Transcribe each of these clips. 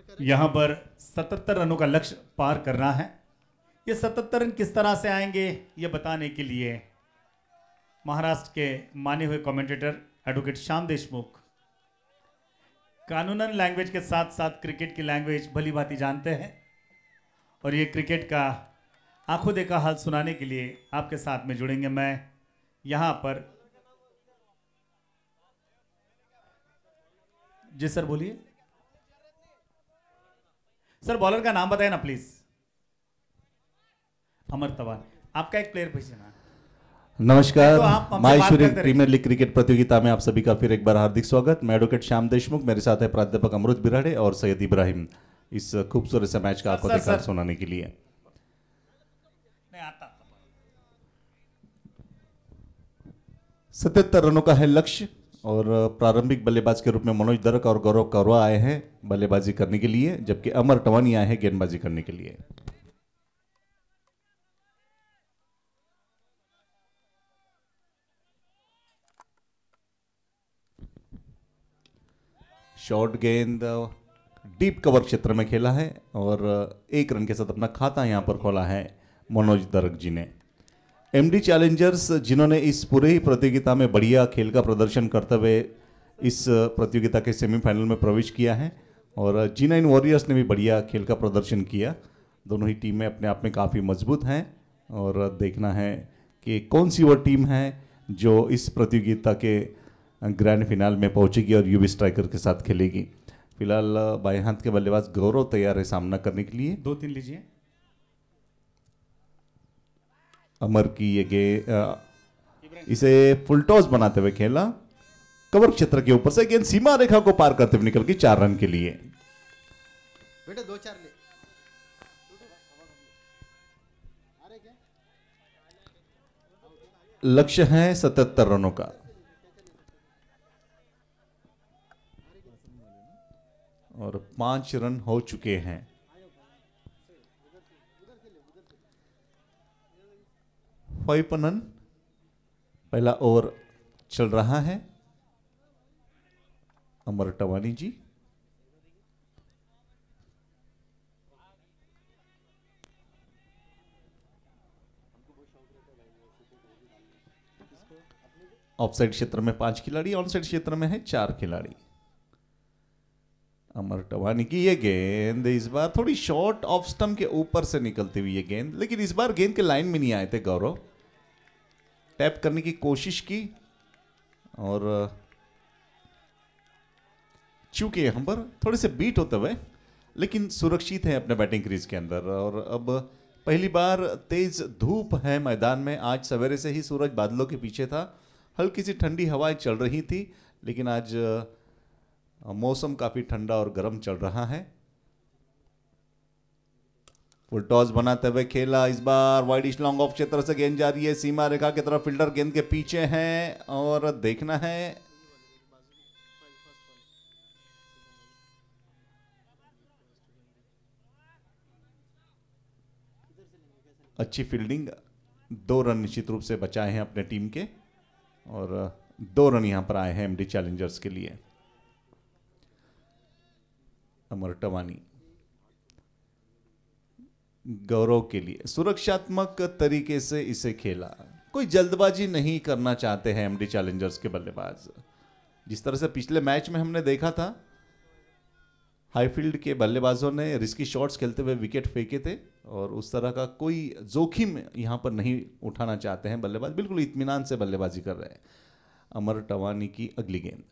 यहाँ पर 77 रनों का लक्ष्य पार करना है। ये 77 रन किस तरह से आएंगे ये बताने के लिए महाराष्ट्र के माने हुए कमेंटेटर एडवोकेट श्याम देशमुख कानूनन लैंग्वेज के साथ साथ क्रिकेट की लैंग्वेज भली भांति जानते हैं और ये क्रिकेट का आंखों देखा हाल सुनाने के लिए आपके साथ में जुड़ेंगे। मैं यहाँ पर जी सर बोलिए सर, बॉलर का नाम बताए ना प्लीज। अमर तवान, आपका एक प्लेयर पीछे ना। नमस्कार, तो माहेश्वरी प्रीमियर लीग क्रिकेट प्रतियोगिता में आप सभी का फिर एक बार हार्दिक स्वागत। मैं एडवोकेट श्याम देशमुख, मेरे साथ है प्राध्यापक अमृत बिराड़े और सैयद इब्राहिम इस खूबसूरत से मैच का आंखों देखा हाल सुनाने के लिए। 77 रनों का है लक्ष्य और प्रारंभिक बल्लेबाज के रूप में मनोज दरक और गौरव कौरवा आए हैं बल्लेबाजी करने के लिए, जबकि अमर टवानी आए हैं गेंदबाजी करने के लिए। शॉर्ट गेंद डीप कवर क्षेत्र में खेला है और 1 रन के साथ अपना खाता यहां पर खोला है मनोज दरक जी ने। एमडी चैलेंजर्स जिन्होंने इस पूरे ही प्रतियोगिता में बढ़िया खेल का प्रदर्शन करते हुए इस प्रतियोगिता के सेमीफाइनल में प्रवेश किया है और G9 वॉरियर्स ने भी बढ़िया खेल का प्रदर्शन किया। दोनों ही टीमें अपने आप में काफ़ी मजबूत हैं और देखना है कि कौन सी वो टीम है जो इस प्रतियोगिता के ग्रैंड फिनाल में पहुंचेगी और यूवी स्ट्राइकर के साथ खेलेगी। फिलहाल बाएं हाथ के बल्लेबाज गौरव तैयार है सामना करने के लिए। 2-3 लीजिए। अमर की ये इसे फुल टॉस बनाते हुए खेला, कवर क्षेत्र के ऊपर से गेंद सीमा रेखा को पार करते हुए निकल गई 4 रन के लिए। बेटा 2-4 ले। लक्ष्य है 77 रनों का और 5 रन हो चुके हैं। फाइपनन पहला ओवर चल रहा है। अमर टवानी जी ऑफसाइड क्षेत्र में 5 खिलाड़ी, ऑनसाइड क्षेत्र में है 4 खिलाड़ी। अमर टवानी की ये गेंद इस बार थोड़ी शॉर्ट ऑफ स्टंप के ऊपर से निकलती हुई ये गेंद, लेकिन इस बार गेंद के लाइन में नहीं आए थे गौरव। टैप करने की कोशिश की और चूंकि यहां पर थोड़े से बीट होते हुए लेकिन सुरक्षित है अपने बैटिंग क्रीज के अंदर। और अब पहली बार तेज धूप है मैदान में। आज सवेरे से ही सूरज बादलों के पीछे था, हल्की सी ठंडी हवाएं चल रही थी, लेकिन आज मौसम काफी ठंडा और गर्म चल रहा है। फुल टॉस बनाते हुए खेला, इस बार वाइडिश लॉन्ग ऑफ क्षेत्र से गेंद जा रही है सीमा रेखा की तरफ। फील्डर गेंद के पीछे हैं और देखना है अच्छी फील्डिंग। 2 रन निश्चित रूप से बचाए हैं अपने टीम के और 2 रन यहां पर आए हैं एमडी चैलेंजर्स के लिए। अमर टवानी गौरव के लिए सुरक्षात्मक तरीके से इसे खेला, कोई जल्दबाजी नहीं करना चाहते हैं एमडी चैलेंजर्स के बल्लेबाज। जिस तरह से पिछले मैच में हमने देखा था, हाईफील्ड के बल्लेबाजों ने रिस्की शॉट्स खेलते हुए विकेट फेंके थे और उस तरह का कोई जोखिम यहां पर नहीं उठाना चाहते हैं बल्लेबाज, बिल्कुल इत्मीनान से बल्लेबाजी कर रहे हैं। अमर टवानी की अगली गेंद,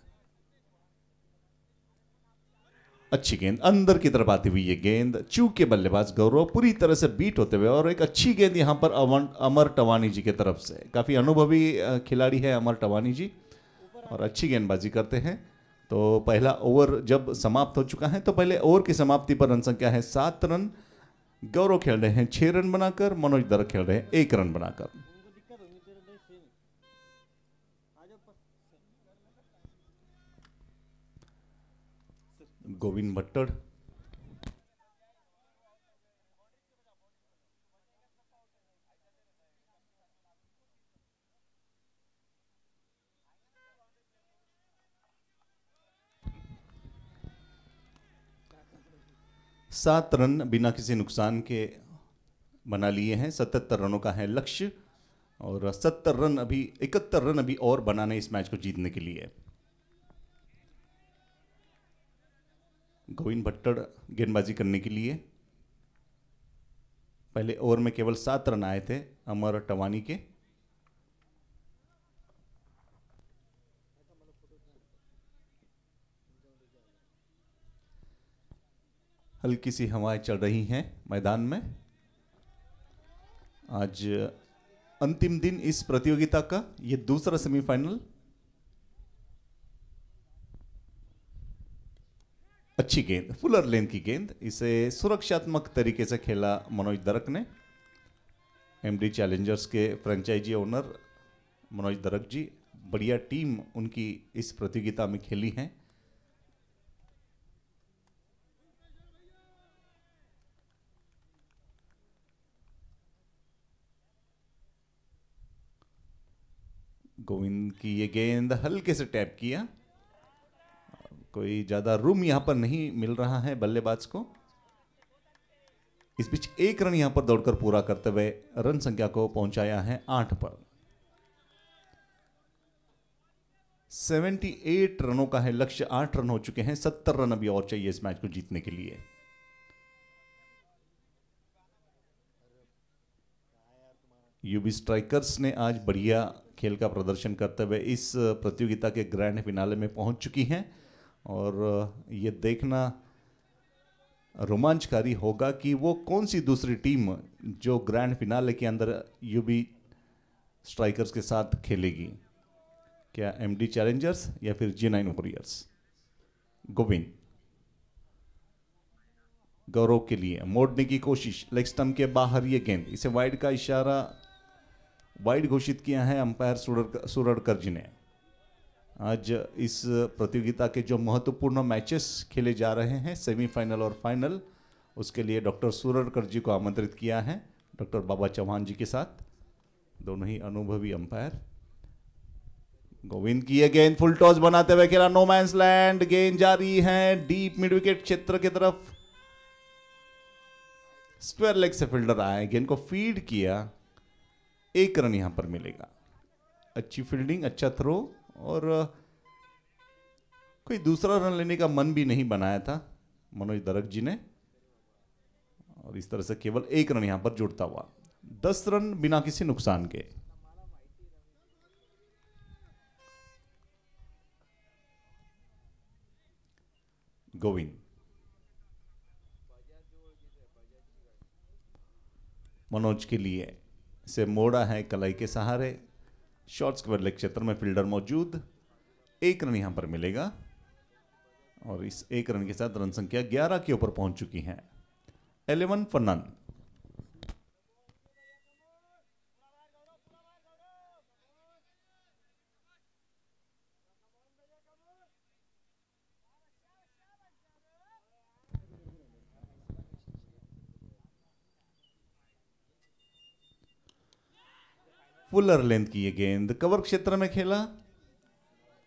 अच्छी गेंद अंदर की तरफ आती हुई ये गेंद, चूक के बल्लेबाज गौरव पूरी तरह से बीट होते हुए और एक अच्छी गेंद यहां पर अमर टवानी जी की तरफ से। काफी अनुभवी खिलाड़ी है अमर टवानी जी और अच्छी गेंदबाजी करते हैं। तो पहला ओवर जब समाप्त हो चुका है तो पहले ओवर की समाप्ति पर रन संख्या है 7 रन। गौरव खेल रहे हैं 6 रन बनाकर, मनोज दरक खेल रहे हैं 1 रन बनाकर। गोविंद भट्टड़ 7 रन बिना किसी नुकसान के बना लिए हैं। 77 रनों का है लक्ष्य और 71 रन अभी और बनाने इस मैच को जीतने के लिए। गोविंद भट्टड़ गेंदबाजी करने के लिए। पहले ओवर में केवल 7 रन आए थे अमर टवानी के। हल्की सी हवाएं चल रही हैं मैदान में। आज अंतिम दिन इस प्रतियोगिता का, ये दूसरा सेमीफाइनल। अच्छी गेंद, फुलर लेन की गेंद, इसे सुरक्षात्मक तरीके से खेला मनोज दरक ने। एमडी चैलेंजर्स के फ्रेंचाइजी ओनर मनोज दरक जी, बढ़िया टीम उनकी इस प्रतियोगिता में खेली है। गोविंद की ये गेंद हल्के से टैप किया, कोई ज्यादा रूम यहां पर नहीं मिल रहा है बल्लेबाज को। इस बीच 1 रन यहां पर दौड़कर पूरा करते हुए रन संख्या को पहुंचाया है 8 पर। 78 रनों का है लक्ष्य, 8 रन हो चुके हैं। 70 रन अभी और चाहिए इस मैच को जीतने के लिए। यूबी स्ट्राइकर्स ने आज बढ़िया खेल का प्रदर्शन करते हुए इस प्रतियोगिता के ग्रैंड फिनाले में पहुंच चुकी हैं और ये देखना रोमांचकारी होगा कि वो कौन सी दूसरी टीम जो ग्रैंड फिनाले के अंदर यूबी स्ट्राइकर्स के साथ खेलेगी। क्या एमडी चैलेंजर्स या फिर G9 वॉरियर्स। गोविंद गौरव के लिए मोड़ने की कोशिश, लेग स्टंप के बाहर ये गेंद, इसे वाइड का इशारा, वाइड घोषित किया है अंपायर सुरड़कर जी ने। आज इस प्रतियोगिता के जो महत्वपूर्ण मैचेस खेले जा रहे हैं, सेमीफाइनल और फाइनल, उसके लिए डॉक्टर सुरड़कर जी को आमंत्रित किया है, डॉक्टर बाबा चौहान जी के साथ, दोनों ही अनुभवी अंपायर। गोविंद की यह गेंद फुल टॉस बनाते हुए खेला, नो मैंस लैंड, गेंद जारी है डीप मिड विकेट क्षेत्र की तरफ। स्क्वायर लेग से फील्डर आए, गेंद को फीड किया, 1 रन यहां पर मिलेगा। अच्छी फील्डिंग, अच्छा थ्रो और कोई दूसरा रन लेने का मन भी नहीं बनाया था मनोज दरक जी ने और इस तरह से केवल 1 रन यहां पर जुड़ता हुआ। 10 रन बिना किसी नुकसान के। गोविंद मनोज के लिए से मोड़ा है कलाई के सहारे, शॉर्ट स्क्वायर लेग क्षेत्र में फील्डर मौजूद, 1 रन यहां पर मिलेगा और इस 1 रन के साथ रन संख्या 11 के ऊपर पहुंच चुकी है। 11 फॉर नन। फुलर लेंथ की ये गेंद कवर क्षेत्र में खेला,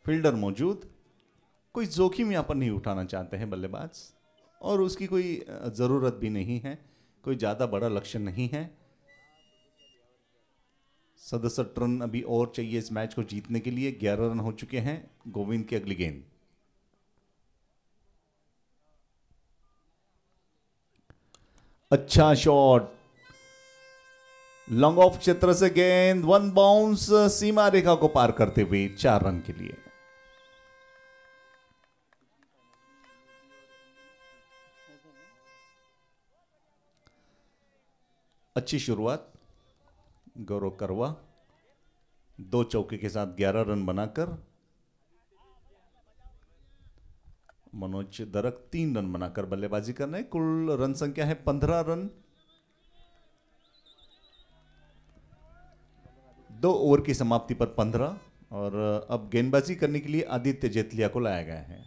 फील्डर मौजूद, कोई जोखिम यहां पर नहीं उठाना चाहते हैं बल्लेबाज और उसकी कोई जरूरत भी नहीं है, कोई ज्यादा बड़ा लक्ष्य नहीं है। 67 रन अभी और चाहिए इस मैच को जीतने के लिए, 11 रन हो चुके हैं। गोविंद की अगली गेंद, अच्छा शॉट, लॉन्ग ऑफ क्षेत्र से गेंद, 1 बाउंस सीमा रेखा को पार करते हुए 4 रन के लिए। अच्छी शुरुआत गौरव करवा, 2 चौके के साथ 11 रन बनाकर, मनोज दरक 3 रन बनाकर बल्लेबाजी कर रहे हैं। कुल रन संख्या है 15 रन। 2 ओवर की समाप्ति पर 15 और अब गेंदबाजी करने के लिए आदित्य जेतलिया को लाया गया है।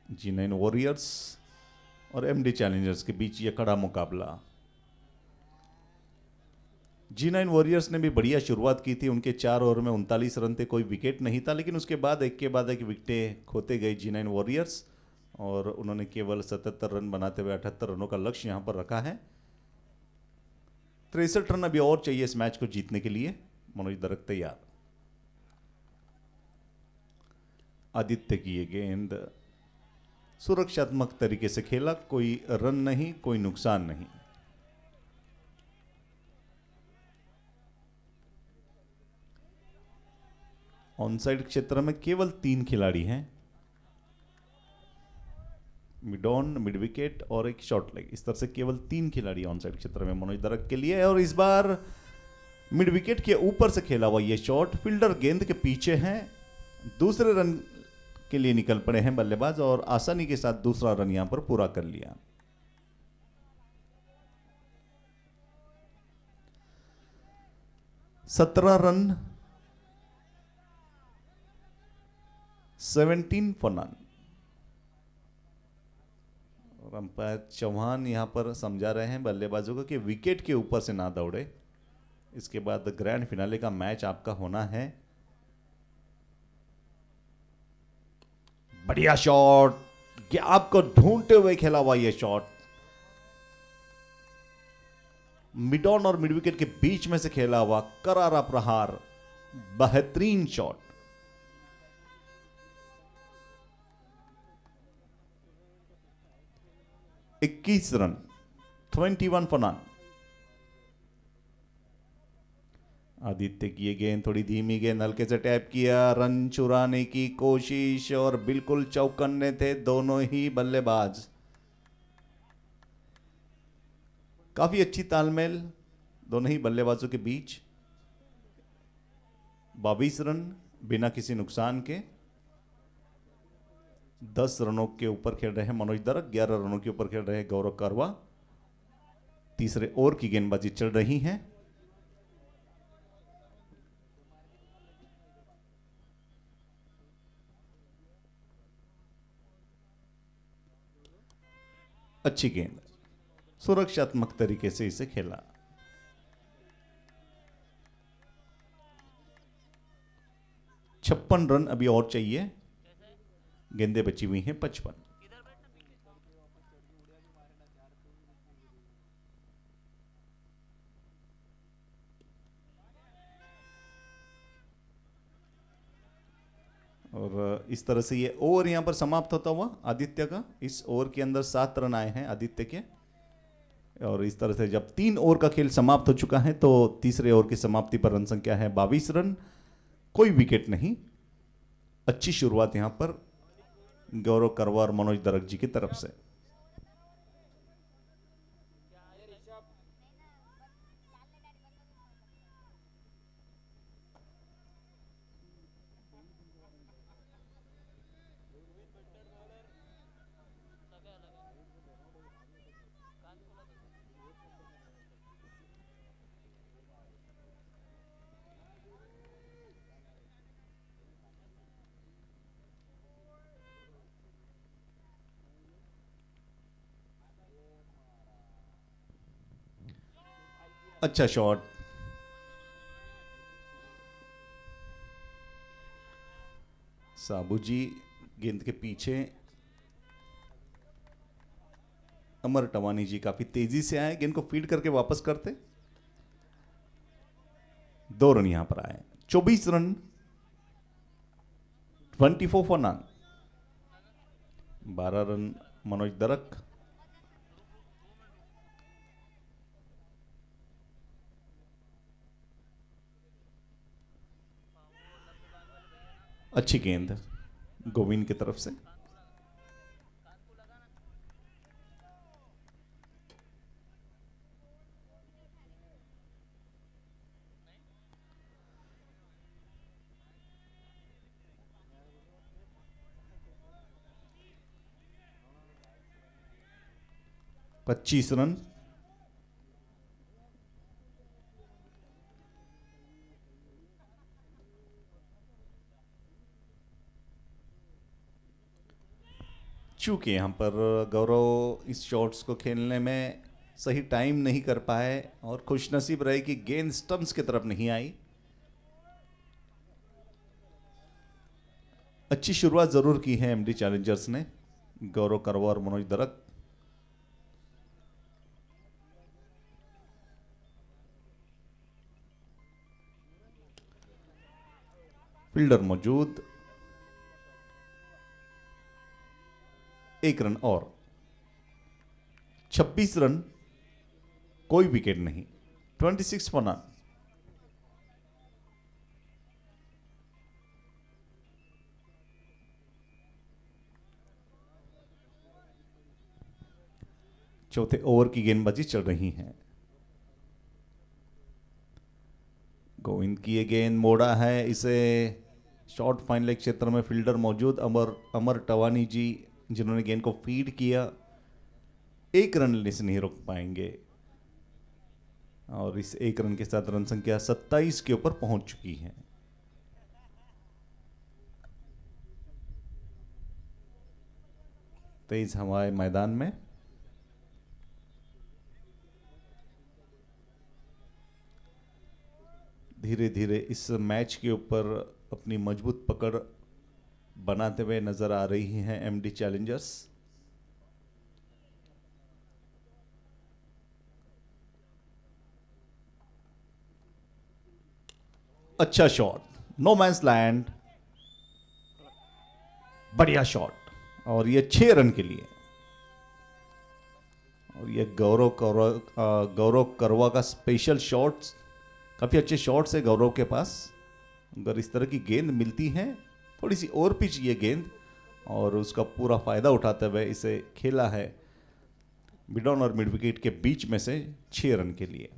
G9 वॉरियर्स और एमडी चैलेंजर्स के बीच यह कड़ा मुकाबला। G9 वॉरियर्स ने भी बढ़िया शुरुआत की थी। उनके 4 ओवर में 39 रन थे, कोई विकेट नहीं था, लेकिन उसके बाद एक के बाद एक विकेटें खोते गए G9 वॉरियर्स और उन्होंने केवल 77 रन बनाते हुए 78 रनों का लक्ष्य यहां पर रखा है। 63 रन अभी और चाहिए इस मैच को जीतने के लिए। मनोज दरक तैयार। आदित्य की ये गेंद सुरक्षात्मक तरीके से खेला, कोई रन नहीं, कोई नुकसान नहीं। ऑनसाइड क्षेत्र में केवल 3 खिलाड़ी हैं, मिड ऑन, मिड विकेट और एक शॉर्ट लेग। इस तरह से केवल 3 खिलाड़ी ऑनसाइड क्षेत्र में मनोज दरक के लिए है। और इस बार मिड विकेट के ऊपर से खेला हुआ ये शॉट, फील्डर गेंद के पीछे है, दूसरे रन के लिए निकल पड़े हैं बल्लेबाज और आसानी के साथ दूसरा रन यहां पर पूरा कर लिया। सत्रह रन, 17 फॉर नन। और अंपायर चौहान यहां पर समझा रहे हैं बल्लेबाजों को कि विकेट के ऊपर से ना दौड़े। इसके बाद ग्रैंड फिनाले का मैच आपका होना है। बढ़िया शॉट, गैप को ढूंढते हुए खेला हुआ यह शॉट, मिड ऑन और मिड विकेट के बीच में से खेला हुआ करारा प्रहार, बेहतरीन शॉट। इक्कीस रन, 21 फॉर नन। आदित्य की ये गेंद थोड़ी धीमी गेंद, हल्के से टैप किया, रन चुराने की कोशिश और बिल्कुल चौकन्ने थे दोनों ही बल्लेबाज। काफी अच्छी तालमेल दोनों ही बल्लेबाजों के बीच। 22 रन बिना किसी नुकसान के। 10 रनों के ऊपर खेल रहे हैं मनोज दरक, 11 रनों के ऊपर खेल रहे हैं गौरव करवा। तीसरे ओवर की गेंदबाजी चल रही है। अच्छी गेंद, सुरक्षात्मक तरीके से इसे खेला। छप्पन रन अभी और चाहिए, गेंदें बची हुई हैं 55। और इस तरह से ये ओवर यहां पर समाप्त होता हुआ आदित्य का। इस ओवर के अंदर 7 रन आए हैं आदित्य के। और इस तरह से जब 3 ओवर का खेल समाप्त हो चुका है तो तीसरे ओवर की समाप्ति पर रन संख्या है 22 रन, कोई विकेट नहीं। अच्छी शुरुआत यहां पर गौरव करवा और मनोज दरक जी की तरफ से। अच्छा शॉट, साबू जी गेंद के पीछे। अमर टवानी जी काफी तेजी से आए, गेंद को फीड करके वापस करते। 2 रन यहां पर आए। 24 run, 24 for none. 12 run Manoj Darak. अच्छी गेंद गोविंद की तरफ से। पच्चीस रन। चूंकि यहां पर गौरव इस शॉट्स को खेलने में सही टाइम नहीं कर पाए और खुशनसीब रहे कि गेंद स्टंप्स की तरफ नहीं आई। अच्छी शुरुआत जरूर की है एमडी चैलेंजर्स ने, गौरव करवा और मनोज दरक। फील्डर मौजूद, 1 रन और 26 रन, कोई विकेट नहीं, 26 फॉर नॉन। चौथे ओवर की गेंदबाजी चल रही है। गोविंद की ये गेंद मोड़ा है, इसे शॉर्ट फाइन लेग क्षेत्र में फील्डर मौजूद अमर टवानी जी जिन्होंने गेंद को फीड किया, 1 रन लेने से नहीं रोक पाएंगे और इस 1 रन के साथ रन संख्या 27 के ऊपर पहुंच चुकी है। तेज हवाएं मैदान में, धीरे धीरे इस मैच के ऊपर अपनी मजबूत पकड़ बनाते हुए नजर आ रही हैं एमडी चैलेंजर्स। अच्छा शॉट, नो मैंस लैंड, बढ़िया शॉट और ये 6 रन के लिए। और ये गौरव करवा का स्पेशल शॉट्स, काफी अच्छे शॉट्स है गौरव के पास। अगर इस तरह की गेंद मिलती है, थोड़ी सी और पिच ये गेंद, और उसका पूरा फायदा उठाते हुए इसे खेला है मिड ऑन और मिड विकेट के बीच में से 6 रन के लिए।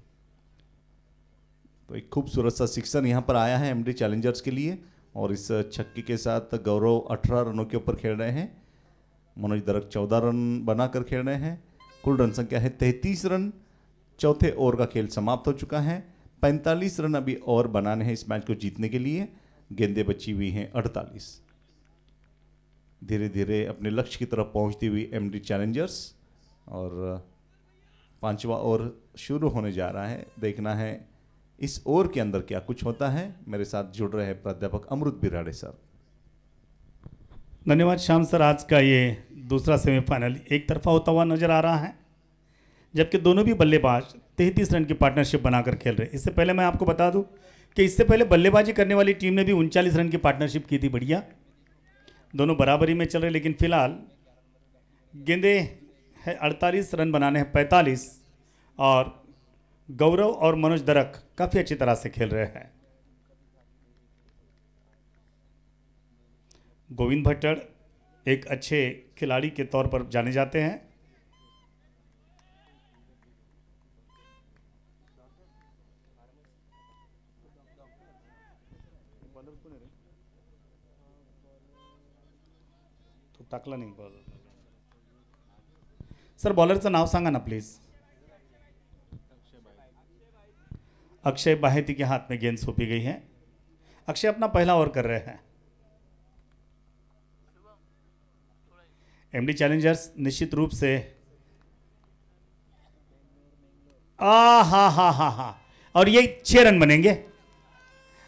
तो एक खूबसूरत सा सिक्सर यहां पर आया है एमडी चैलेंजर्स के लिए और इस छक्के के साथ गौरव 18 रनों के ऊपर खेल रहे हैं, मनोज दरक 14 रन बनाकर खेल रहे हैं। कुल रन संख्या है 33 रन। चौथे ओवर का खेल समाप्त हो चुका है। 45 रन अभी और बनाने हैं इस मैच को जीतने के लिए। गेंदें बची हुई हैं 48। धीरे धीरे अपने लक्ष्य की तरफ पहुंचती हुई एमडी चैलेंजर्स, और 5वां ओवर शुरू होने जा रहा है। देखना है इस ओवर के अंदर क्या कुछ होता है। मेरे साथ जुड़ रहे हैं प्राध्यापक अमृत बिराड़े सर। धन्यवाद श्याम सर। आज का ये दूसरा सेमीफाइनल एक तरफा होता हुआ नजर आ रहा है, जबकि दोनों भी बल्लेबाज 33 रन की पार्टनरशिप बनाकर खेल रहे हैं। इससे पहले मैं आपको बता दूं कि इससे पहले बल्लेबाजी करने वाली टीम ने भी 39 रन की पार्टनरशिप की थी। बढ़िया, दोनों बराबरी में चल रहे, लेकिन फिलहाल गेंदे है 48, रन बनाने हैं 45, और गौरव और मनोज दरक काफ़ी अच्छी तरह से खेल रहे हैं। गोविंद भट्टड़ एक अच्छे खिलाड़ी के तौर पर जाने जाते हैं। तो टाकला नाही बॉल। सर बॉलरचं नाव सांगा ना प्लीज। अक्षय बाहेती के हाथ में गेंद सौंपी गई है। अक्षय अपना पहला ओवर कर रहे हैं। एमडी चैलेंजर्स निश्चित रूप से हा और ये 6 रन बनेंगे।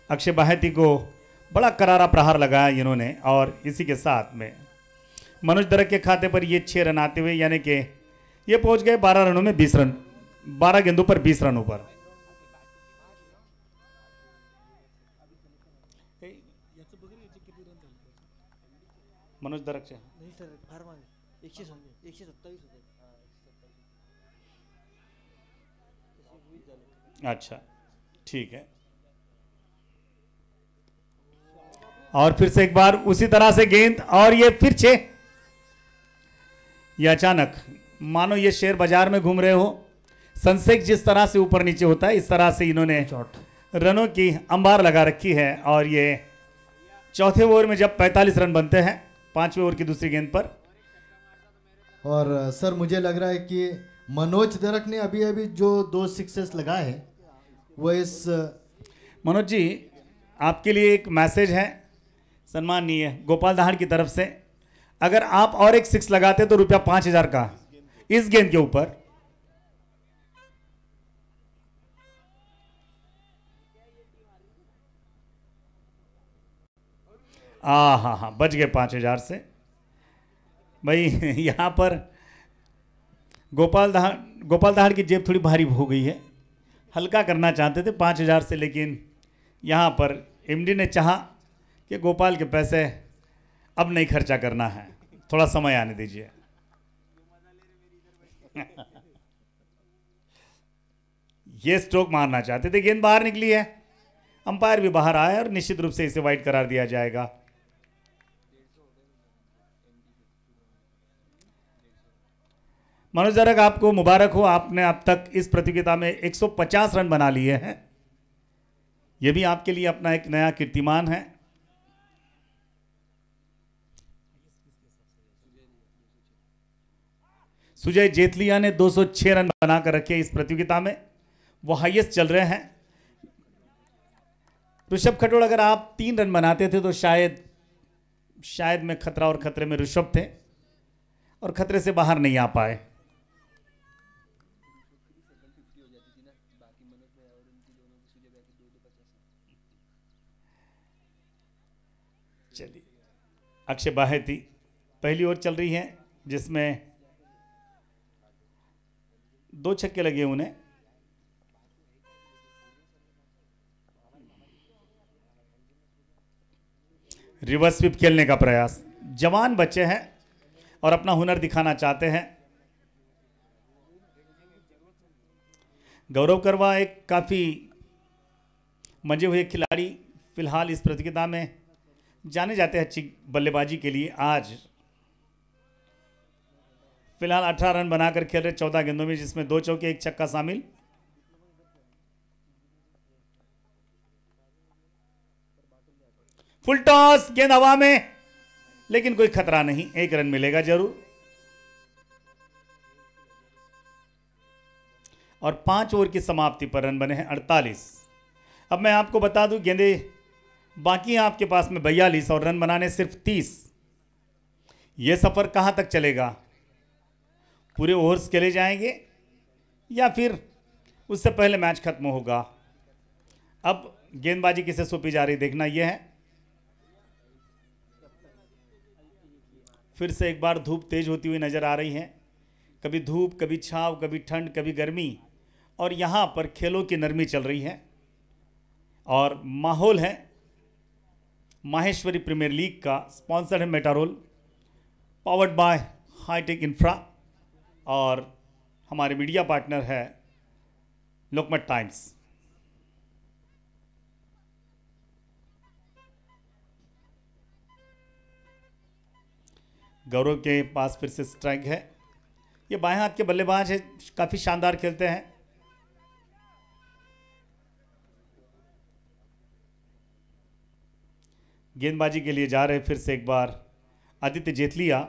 अक्षय बाहेती को बड़ा करारा प्रहार लगाया इन्होंने, और इसी के साथ में मनोज दरक के खाते पर ये 6 रन आते हुए, यानी कि ये पहुंच गए 12 रनों में 20 रन, 12 गेंदों पर 20 रनों पर। मनोज दरक से फार मागे 127 होते। अच्छा ठीक है, और फिर से एक बार उसी तरह से गेंद, और ये फिर 6। ये अचानक मानो ये शेयर बाजार में घूम रहे हो। सनसेट जिस तरह से ऊपर नीचे होता है, इस तरह से इन्होंने रनों की अंबार लगा रखी है। और ये चौथे ओवर में जब 45 रन बनते हैं 5वें ओवर की दूसरी गेंद पर। और सर मुझे लग रहा है कि मनोज दरक ने अभी अभी जो 2 सिक्सेस लगाए हैं वो इस मनोज जी आपके लिए एक मैसेज है सम्माननीय गोपाल दहाड़ की तरफ से। अगर आप और एक 6 लगाते तो ₹5000 का इस गेंद के ऊपर। हाँ हाँ, बच गए 5,000 से भाई। यहाँ पर गोपाल दहाड़ की जेब थोड़ी भारी हो गई है, हल्का करना चाहते थे 5,000 से, लेकिन यहाँ पर एमडी ने चाहा कि गोपाल के पैसे अब नहीं खर्चा करना है, थोड़ा समय आने दीजिए। ये स्ट्रोक मारना चाहते थे, गेंद बाहर निकली है, अंपायर भी बाहर आया और निश्चित रूप से इसे वाइड करार दिया जाएगा। मनोज दरक, आपको मुबारक हो, आपने अब तक इस प्रतियोगिता में 150 रन बना लिए हैं। यह भी आपके लिए अपना एक नया कीर्तिमान है। सुजय जेतलिया ने 206 रन बनाकर रखे इस प्रतियोगिता में, वो हाईएस्ट चल रहे हैं। ऋषभ खटोल, अगर आप 3 रन बनाते थे तो शायद में खतरा और खतरे में ऋषभ थे और खतरे से बाहर नहीं आ पाए। चलिए, अक्षय बाहेती पहली ओवर चल रही है जिसमें 2 छक्के लगे उन्हें। रिवर्स स्वीप खेलने का प्रयास, जवान बच्चे हैं और अपना हुनर दिखाना चाहते हैं। गौरव करवा एक काफी मंजे हुए खिलाड़ी फिलहाल इस प्रतियोगिता में जाने जाते हैं अच्छी बल्लेबाजी के लिए। आज फिलहाल 18 रन बनाकर खेल रहे 14 गेंदों में, जिसमें 2 चौके 1 छक्का शामिल। फुल टॉस, गेंद हवा में, लेकिन कोई खतरा नहीं, 1 रन मिलेगा जरूर। और 5 ओवर की समाप्ति पर रन बने हैं 48। अब मैं आपको बता दूं, गेंदें बाकी हैं आपके पास में 42 और रन बनाने सिर्फ 30। यह सफर कहां तक चलेगा? पूरे ओवर्स खेले जाएंगे या फिर उससे पहले मैच खत्म होगा? अब गेंदबाजी किसे सौंपी जा रही देखना यह है। फिर से एक बार धूप तेज होती हुई नजर आ रही है, कभी धूप, कभी छांव, कभी ठंड, कभी गर्मी, और यहां पर खेलों की नरमी चल रही है और माहौल है माहेश्वरी प्रीमियर लीग का। स्पॉन्सर्ड है Metarol, powered by hitech infra, और हमारे मीडिया पार्टनर है लोकमत टाइम्स। गौरव के पास फिर से स्ट्राइक है। ये बाएं हाथ के बल्लेबाज है, काफी शानदार खेलते हैं। गेंदबाजी के लिए जा रहे फिर से एक बार आदित्य जेतलिया।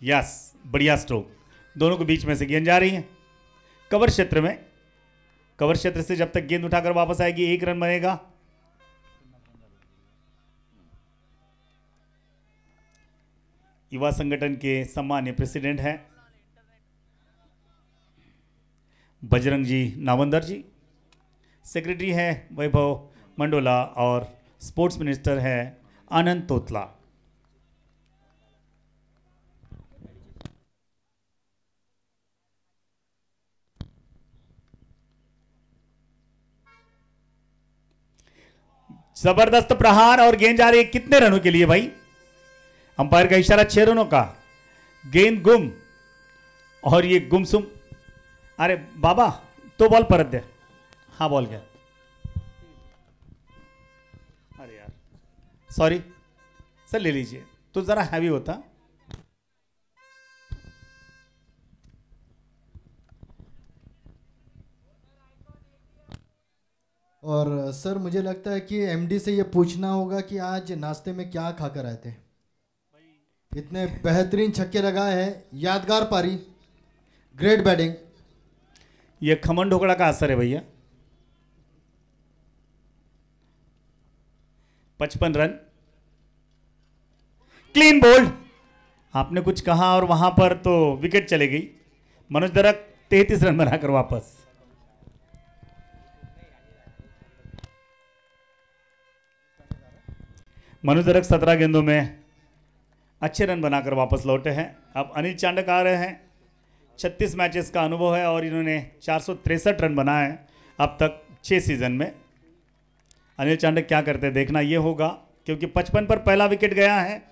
यस, बढ़िया स्ट्रोक, दोनों के बीच में से गेंद जा रही है कवर क्षेत्र में। कवर क्षेत्र से जब तक गेंद उठाकर वापस आएगी 1 रन बनेगा। युवा संगठन के सम्मानीय प्रेसिडेंट हैं बजरंग जी नावंदर जी, सेक्रेटरी हैं वैभव मंडोला और स्पोर्ट्स मिनिस्टर है आनंद तोतला। जबरदस्त प्रहार और गेंद जा रही है कितने रनों के लिए भाई? अंपायर का इशारा 6 रनों का। गेंद गुम और ये गुमसुम। अरे बाबा, तो बॉल परत दे। हाँ, बॉल गया। अरे यार, सॉरी सर, ले लीजिए, तो जरा हैवी होता। और सर मुझे लगता है कि एमडी से ये पूछना होगा कि आज नाश्ते में क्या खाकर आए थे। इतने बेहतरीन छक्के लगाए हैं, यादगार पारी, ग्रेट बैटिंग। ये खमन ढोकड़ा का असर है भैया। 55 रन, क्लीन बोल्ड। आपने कुछ कहा और वहां पर तो विकेट चले गई। मनोज दरक 33 रन बनाकर वापस। मनोज दरक 17 गेंदों में अच्छे रन बनाकर वापस लौटे हैं। अब अनिल चांडक आ रहे हैं, 36 मैचेस का अनुभव है और इन्होंने 463 रन बनाए हैं अब तक 6 सीजन में। अनिल चांडक क्या करते हैं देखना ये होगा, क्योंकि 55 पर पहला विकेट गया है।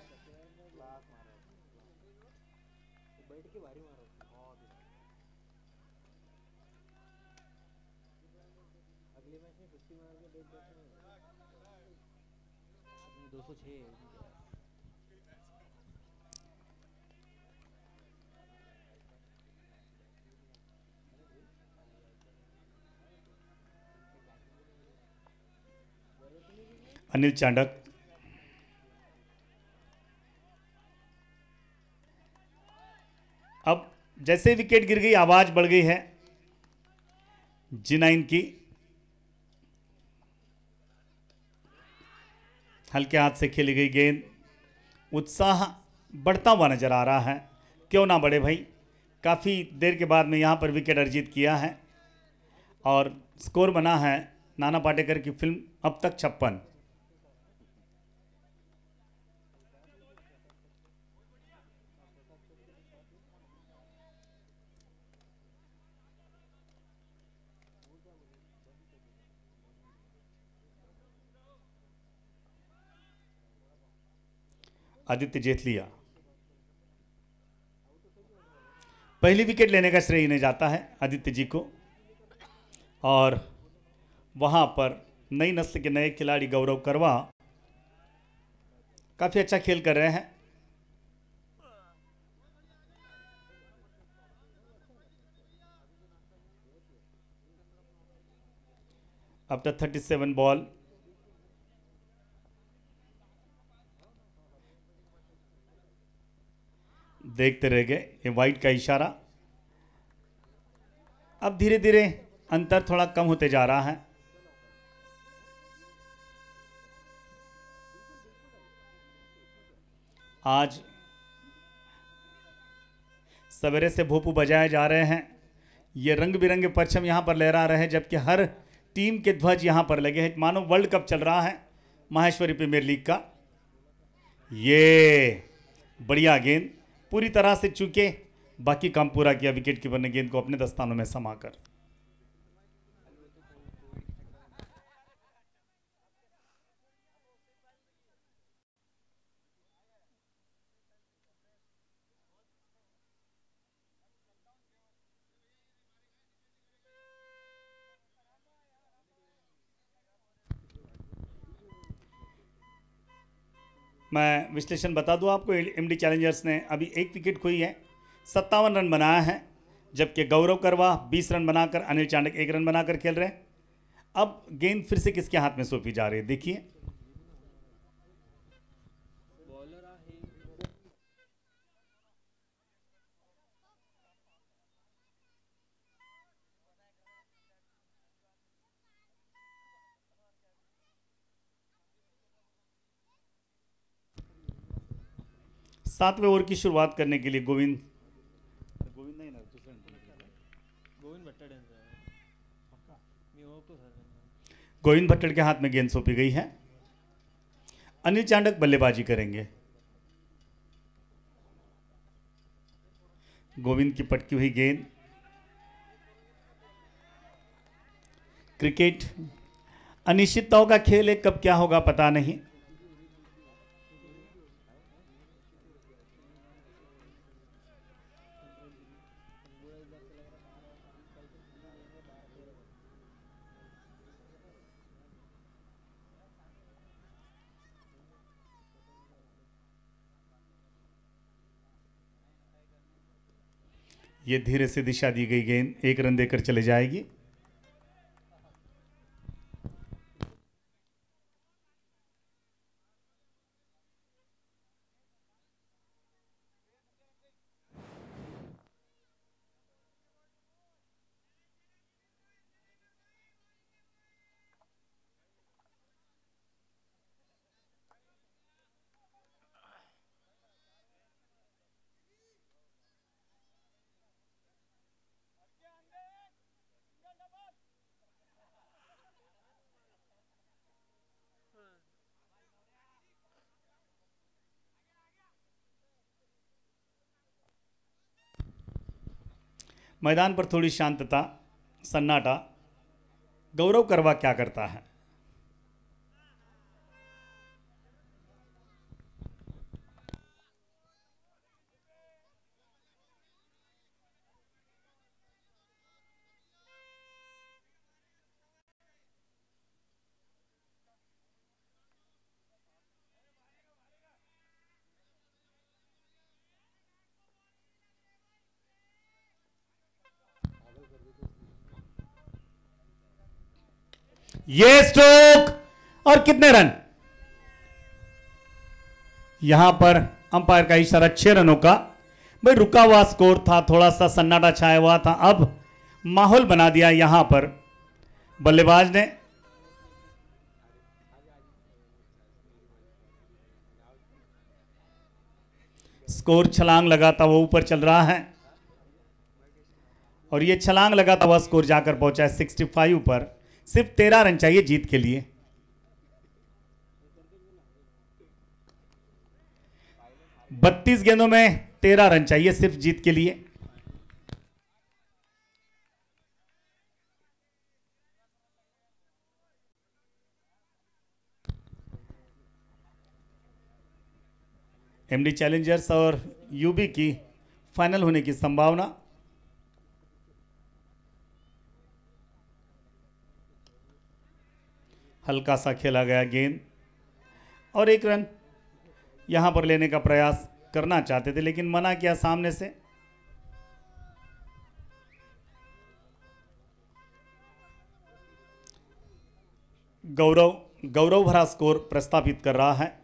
अनिल चांडक अब जैसे विकेट गिर गई आवाज बढ़ गई है G9 की। हल्के हाथ से खेली गई गेंद, उत्साह बढ़ता हुआ नजर आ रहा है। क्यों ना बढ़े भाई, काफ़ी देर के बाद में यहाँ पर विकेट अर्जित किया है और स्कोर बना है नाना पाटेकर की फिल्म अब तक 56। आदित्य जेठलिया पहली विकेट लेने का श्रेय इन्हें जाता है आदित्य जी को, और वहां पर नई नस्ल के नए खिलाड़ी गौरव करवा काफी अच्छा खेल कर रहे हैं। अब तक 37 बॉल, देखते रह गए ये वाइट का इशारा। अब धीरे धीरे अंतर थोड़ा कम होते जा रहा है। आज सवेरे से भोपू बजाए जा रहे हैं, ये रंग बिरंगे परचम यहां पर लहरा रहे हैं, जबकि हर टीम के ध्वज यहां पर लगे हैं, मानो वर्ल्ड कप चल रहा है माहेश्वरी प्रीमियर लीग का। ये बढ़िया गेंद पूरी तरह से चूके, बाकी काम पूरा किया विकेट कीपर ने गेंद को अपने दस्तानों में समाकर। मैं विश्लेषण बता दूं आपको, एमडी चैलेंजर्स ने अभी एक विकेट खोई है, 57 रन बनाया है, जबकि गौरव करवा 20 रन बनाकर, अनिल चांडक 1 रन बनाकर खेल रहे हैं। अब गेंद फिर से किसके हाथ में सौंपी जा रही है देखिए। सातवें ओवर की शुरुआत करने के लिए गोविंद नहीं ना गोविंद भट्टड़ के हाथ में गेंद सौंपी गई है। अनिल चांडक बल्लेबाजी करेंगे। गोविंद की पटकी हुई गेंद। क्रिकेट अनिश्चितताओं का खेल है, कब क्या होगा पता नहीं। ये धीरे से दिशा दी गई गेंद 1 रन देकर चले जाएगी। मैदान पर थोड़ी शांतता, सन्नाटा। गौरव करवा क्या करता है? ये स्ट्रोक और कितने रन? यहां पर अंपायर का इशारा 6 रनों का। भाई रुका हुआ स्कोर था, थोड़ा सा सन्नाटा छाया हुआ था, अब माहौल बना दिया यहां पर बल्लेबाज ने। स्कोर छलांग लगा था वो ऊपर चल रहा है और ये छलांग लगा था वह स्कोर जाकर पहुंचा है 65 पर। सिर्फ 13 रन चाहिए जीत के लिए। बत्तीस गेंदों में 13 रन चाहिए सिर्फ जीत के लिए। एमडी चैलेंजर्स और यूबी की फाइनल होने की संभावना। हल्का सा खेला गया गेंद और 1 रन यहां पर लेने का प्रयास करना चाहते थे लेकिन मना किया सामने से। गौरव भरा स्कोर प्रस्तावित कर रहा है।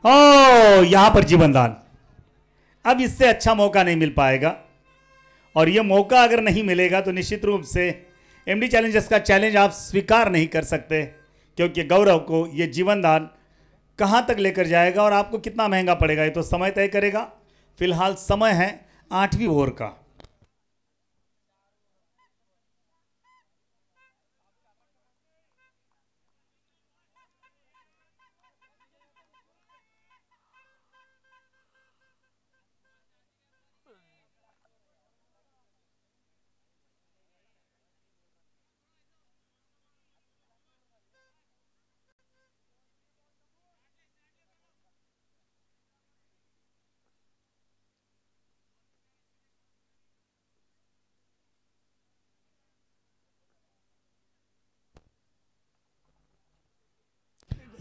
ओ यहां पर जीवनदान। अब इससे अच्छा मौका नहीं मिल पाएगा और यह मौका अगर नहीं मिलेगा तो निश्चित रूप से एमडी चैलेंजर्स का चैलेंज आप स्वीकार नहीं कर सकते, क्योंकि गौरव को यह जीवनदान कहां तक लेकर जाएगा और आपको कितना महंगा पड़ेगा ये तो समय तय करेगा। फिलहाल समय है 8वीं ओवर का।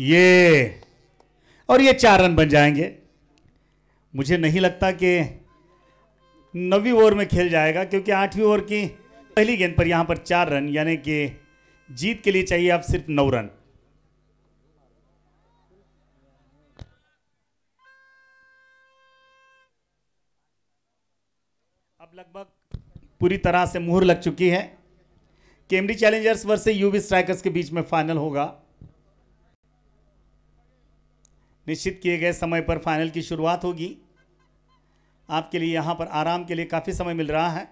ये 4 रन बन जाएंगे। मुझे नहीं लगता कि 9वीं ओवर में खेल जाएगा, क्योंकि 8वीं ओवर की पहली गेंद पर यहां पर 4 रन, यानी कि जीत के लिए चाहिए अब सिर्फ 9 रन। अब लगभग पूरी तरह से मुहर लग चुकी है कि MD challengers versus UB strikers के बीच में फाइनल होगा। निश्चित किए गए समय पर फाइनल की शुरुआत होगी। आपके लिए यहां पर आराम के लिए काफी समय मिल रहा है।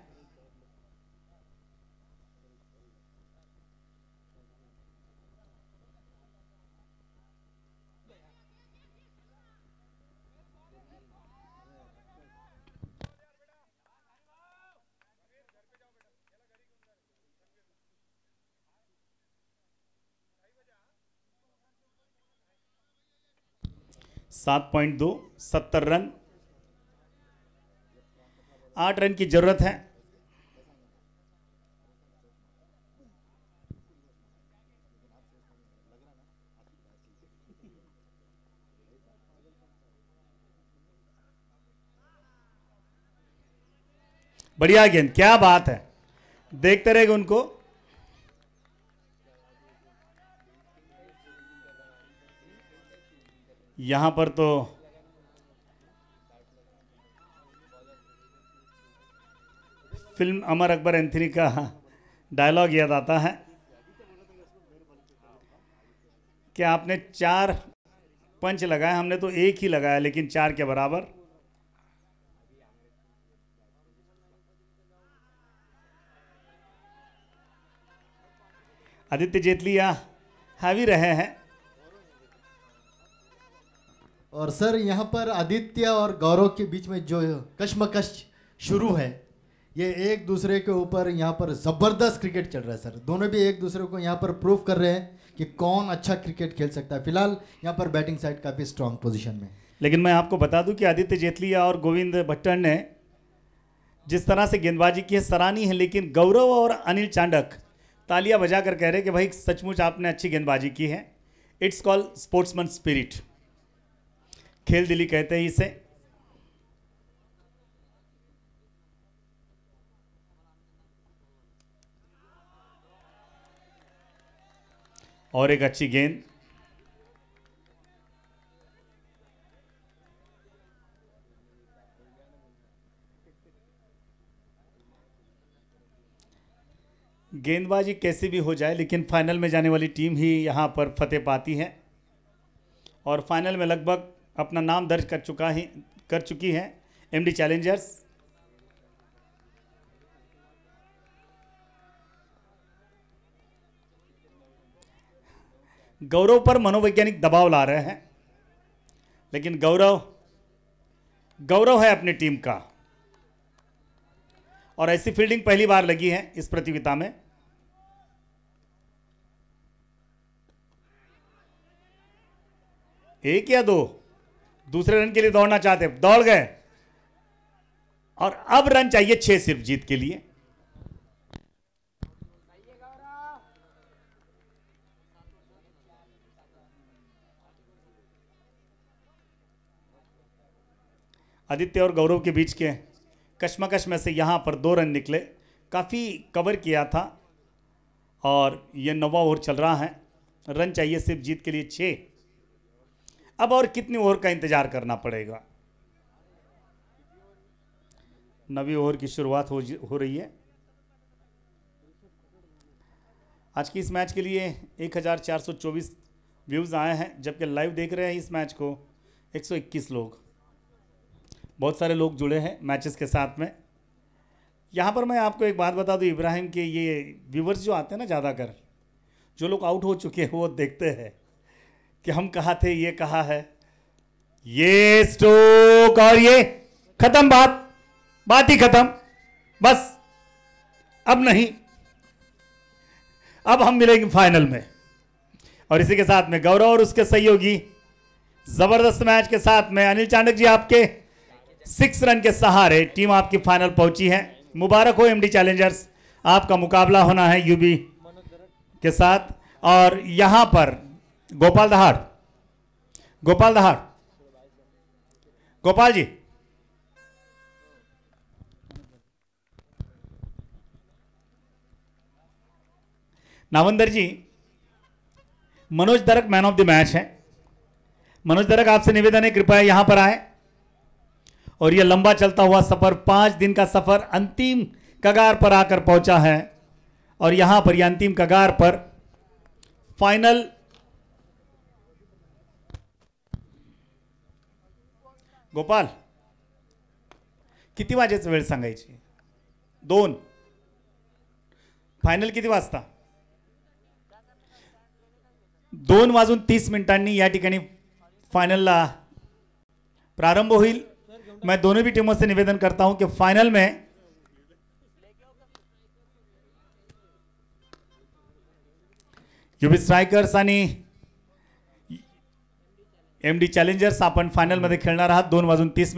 सात पॉइंट 2 70 रन, 8 रन की जरूरत है। बढ़िया गेंद, क्या बात है, देखते रहेंगे उनको। यहां पर तो फिल्म अमर अकबर एंथनी का डायलॉग याद आता है कि आपने 4 पंच लगाए, हमने तो 1 ही लगाया, लेकिन 4 के बराबर। आदित्य जेतलिया हैवी रहे हैं। और सर यहाँ पर आदित्य और गौरव के बीच में जो कश्मकश शुरू है, ये एक दूसरे के ऊपर यहाँ पर ज़बरदस्त क्रिकेट चल रहा है सर। दोनों भी एक दूसरे को यहाँ पर प्रूव कर रहे हैं कि कौन अच्छा क्रिकेट खेल सकता है। फिलहाल यहाँ पर बैटिंग साइड काफ़ी स्ट्रांग पोजीशन में। लेकिन मैं आपको बता दूं कि आदित्य जेतलिया और गोविंद भट्टन ने जिस तरह से गेंदबाजी की है सराहनीय है, लेकिन गौरव और अनिल चांडक तालियां बजाकर कह रहे कि भाई सचमुच आपने अच्छी गेंदबाजी की है। इट्स कॉल्ड स्पोर्ट्समैन स्पिरिट, खेल दिली कहते हैं इसे। और एक अच्छी गेंद, गेंदबाजी कैसी भी हो जाए लेकिन फाइनल में जाने वाली टीम ही यहाँ पर फतेह पाती है और फाइनल में लगभग अपना नाम दर्ज कर चुकी है एमडी चैलेंजर्स। गौरव पर मनोवैज्ञानिक दबाव ला रहे हैं, लेकिन गौरव है अपनी टीम का और ऐसी फील्डिंग पहली बार लगी है इस प्रतियोगिता में। एक या दो, दूसरे रन के लिए दौड़ना चाहते, दौड़ गए और अब रन चाहिए 6 सिर्फ जीत के लिए। आदित्य और गौरव के बीच के कश्मकश में से यहाँ पर 2 रन निकले, काफ़ी कवर किया था और ये 9वां ओवर चल रहा है। रन चाहिए सिर्फ जीत के लिए 6। अब और कितनी ओवर का इंतजार करना पड़ेगा। 9वीं ओवर की शुरुआत हो रही है। आज की इस मैच के लिए 1424 व्यूज़ आए हैं, जबकि लाइव देख रहे हैं इस मैच को 121 लोग। बहुत सारे लोग जुड़े हैं मैचेस के साथ में। यहाँ पर मैं आपको एक बात बता दूँ इब्राहिम के, ये व्यूवर्स जो आते हैं ना, ज़्यादातर जो लोग आउट हो चुके हैं वो देखते हैं कि हम कहा थे, ये कहा है, ये स्ट्रोक और ये खत्म, बात ही खत्म, बस अब नहीं, अब हम मिलेंगे फाइनल में। और इसी के साथ में गौरव और उसके सहयोगी जबरदस्त मैच के साथ में अनिल चांडक जी आपके 6 रन के सहारे टीम आपकी फाइनल पहुंची है। मुबारक हो एमडी चैलेंजर्स, आपका मुकाबला होना है यूबी के साथ। और यहां पर गोपाल दहाड़, गोपाल जी, नावंदर जी, मनोज दरक मैन ऑफ द मैच है। मनोज दरक आपसे निवेदन है कृपया यहां पर आए। और यह लंबा चलता हुआ सफर, 5 दिन का सफर अंतिम कगार पर आकर पहुंचा है और यहां पर यह अंतिम कगार पर फाइनल गोपाल किती वाजेची वेळ सांगायची? 2 फायनल किती वाजता? 2:30 या ठिकाणी फाइनलला प्रारंभ होईल। मैं दोनों भी टीमों से निवेदन करता हूं कि फाइनल में यूबी स्ट्रायकर्स आणि एमडी चॅलेंजर्स आपण फायनल मध्ये खेळणार आहात 2:30